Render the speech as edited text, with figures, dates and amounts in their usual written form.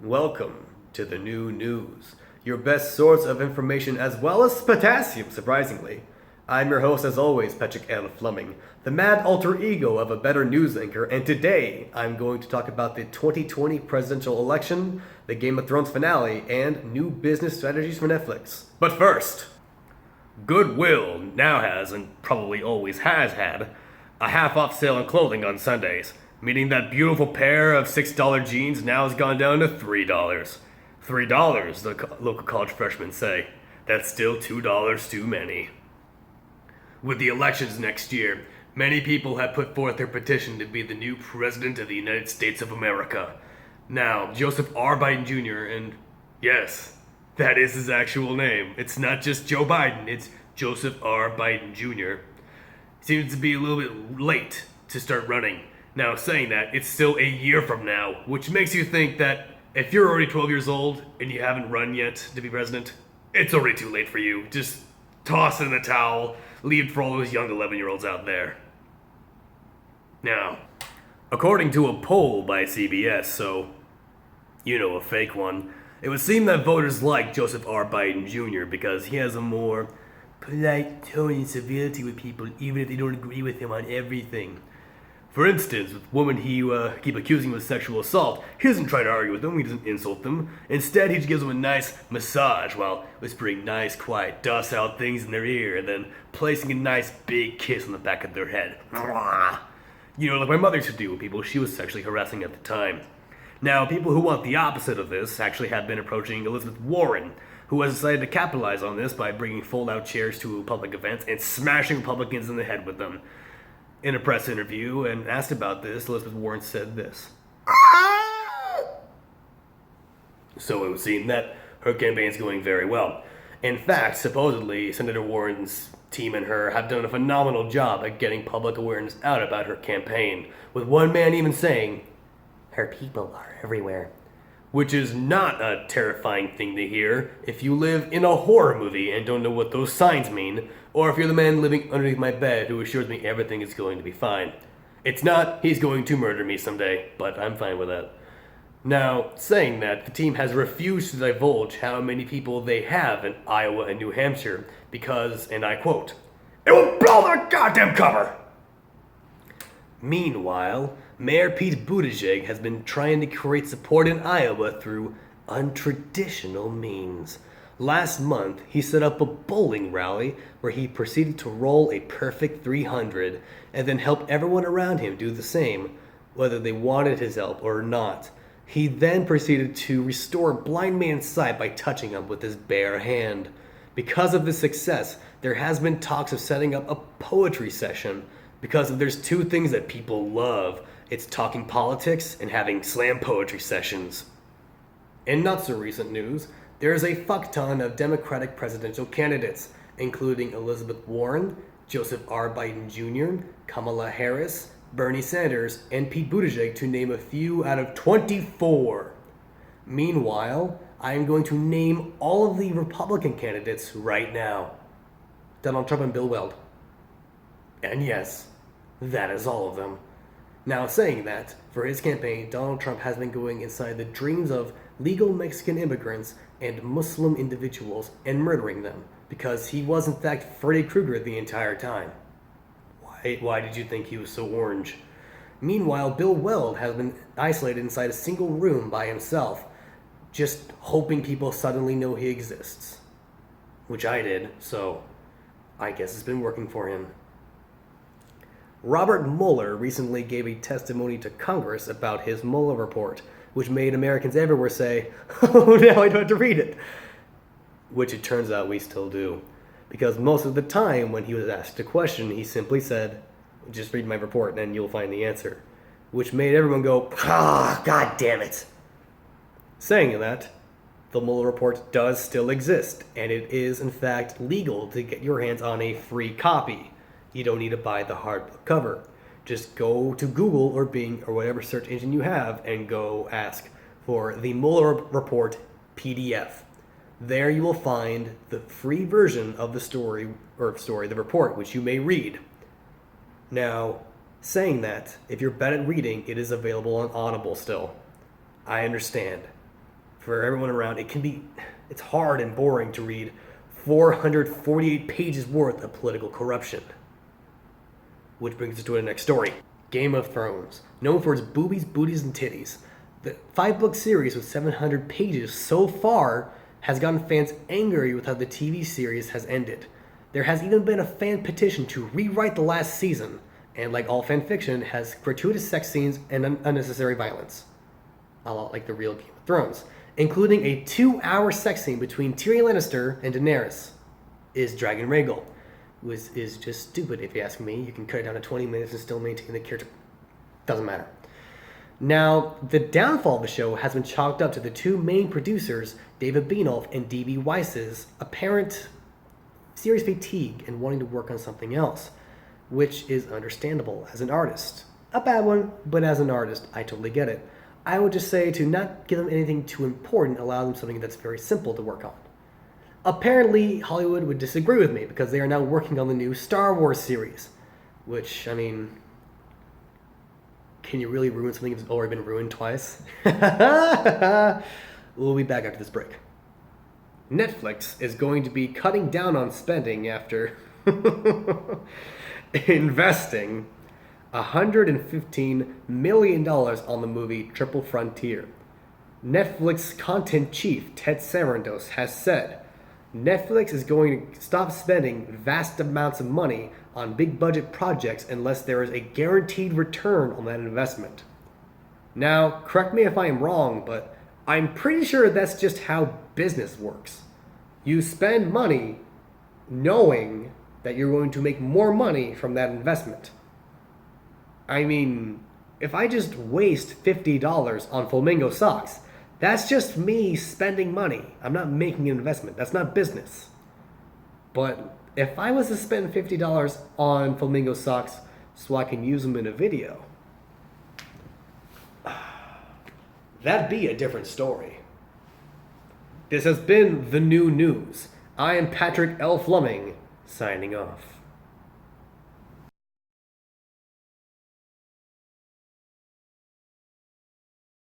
Welcome to the new news, your best source of information as well as potassium, surprisingly. I'm your host, as always, Patrick L. Fleming, the mad alter ego of a better news anchor, and today I'm going to talk about the 2020 presidential election, the Game of Thrones finale, and new business strategies for Netflix. But first, Goodwill now has, and probably always has had, a half-off sale on clothing on Sundays, meaning that beautiful pair of $6 jeans now has gone down to $3. $3, the local college freshmen say. That's still $2 too many. With the elections next year, many people have put forth their petition to be the new president of the United States of America. Now, Joseph R. Biden Jr., and yes, that is his actual name. It's not just Joe Biden, it's Joseph R. Biden Jr. Seems to be a little bit late to start running. Now, saying that, it's still a year from now, which makes you think that if you're already 12 years old and you haven't run yet to be president, it's already too late for you. Just toss in the towel, leave for all those young 11-year-olds out there. Now, according to a poll by CBS, so, a fake one, it would seem that voters like Joseph R. Biden Jr. because he has a more polite tone and civility with people, even if they don't agree with him on everything. For instance, with women he keep accusing of sexual assault, he doesn't try to argue with them, he doesn't insult them. Instead, he just gives them a nice massage while whispering nice, quiet, docile things in their ear and then placing a nice big kiss on the back of their head. Like my mother used to do with people she was sexually harassing at the time. Now, people who want the opposite of this actually have been approaching Elizabeth Warren, who has decided to capitalize on this by bringing fold-out chairs to public events and smashing Republicans in the head with them. In a press interview and asked about this, Elizabeth Warren said this. So it would seem that her campaign is going very well. In fact, supposedly, Senator Warren's team and her have done a phenomenal job at getting public awareness out about her campaign, with one man even saying, "Her people are everywhere." Which is not a terrifying thing to hear if you live in a horror movie and don't know what those signs mean, or if you're the man living underneath my bed who assures me everything is going to be fine. It's not, he's going to murder me someday, but I'm fine with that. Now, saying that, the team has refused to divulge how many people they have in Iowa and New Hampshire because, and I quote, "It will blow their goddamn cover!" Meanwhile, Mayor Pete Buttigieg has been trying to create support in Iowa through untraditional means. Last month, he set up a bowling rally where he proceeded to roll a perfect 300 and then help everyone around him do the same, whether they wanted his help or not. He then proceeded to restore a blind man's sight by touching him with his bare hand. Because of this success, there has been talks of setting up a poetry session because there's two things that people love. It's talking politics and having slam poetry sessions. In not so recent news, there is a fuck ton of Democratic presidential candidates, including Elizabeth Warren, Joseph R. Biden Jr., Kamala Harris, Bernie Sanders, and Pete Buttigieg, to name a few out of 24. Meanwhile, I am going to name all of the Republican candidates right now. Donald Trump and Bill Weld. And yes, that is all of them. Now, saying that, for his campaign, Donald Trump has been going inside the dreams of legal Mexican immigrants and Muslim individuals and murdering them, because he was in fact Freddy Krueger the entire time. Why did you think he was so orange? Meanwhile, Bill Weld has been isolated inside a single room by himself, just hoping people suddenly know he exists. Which I did, so I guess it's been working for him. Robert Mueller recently gave a testimony to Congress about his Mueller report, which made Americans everywhere say, "Oh, now I don't have to read it." Which it turns out we still do. Because most of the time when he was asked a question, he simply said, "Just read my report and you'll find the answer." Which made everyone go, "Ah, god damn it." Saying that, the Mueller report does still exist, and it is in fact legal to get your hands on a free copy. You don't need to buy the hardcover. Just go to Google or Bing or whatever search engine you have and go ask for the Mueller report PDF. There you will find the free version of the report, which you may read. Now, Saying that, if you're bad at reading, it is available on Audible still. I understand. for everyone around, it's hard and boring to read 448 pages worth of political corruption. Which brings us to the next story. Game of Thrones. Known for its boobies, booties, and titties. The 5-book series with 700 pages so far has gotten fans angry with how the TV series has ended. There has even been a fan petition to rewrite the last season, and like all fan fiction, has gratuitous sex scenes and unnecessary violence. A lot like the real Game of Thrones, including a 2-hour sex scene between Tyrion Lannister and Daenerys. Is Dragon Rhaegal, who is just stupid if you ask me. You can cut it down to 20 minutes and still maintain the character. Doesn't matter. Now, the downfall of the show has been chalked up to the two main producers, David Benioff and D.B. Weiss's apparent series fatigue and wanting to work on something else, which is understandable as an artist. A bad one, but as an artist, I totally get it. I would just say to not give them anything too important, allow them something that's very simple to work on. Apparently, Hollywood would disagree with me because they are now working on the new Star Wars series, which, I mean, can you really ruin something that's already been ruined twice? We'll be back after this break. Netflix is going to be cutting down on spending after investing $115 million on the movie Triple Frontier. Netflix content chief Ted Sarandos has said Netflix is going to stop spending vast amounts of money on big budget projects unless there is a guaranteed return on that investment. Now, correct me if I am wrong, but I'm pretty sure that's just how business works. You spend money knowing that you're going to make more money from that investment. I mean, if I just waste $50 on flamingo socks, that's just me spending money. I'm not making an investment. That's not business. But if I was to spend $50 on flamingo socks so I can use them in a video, that'd be a different story. This has been The New News. I am Patrick L. Fleming, signing off.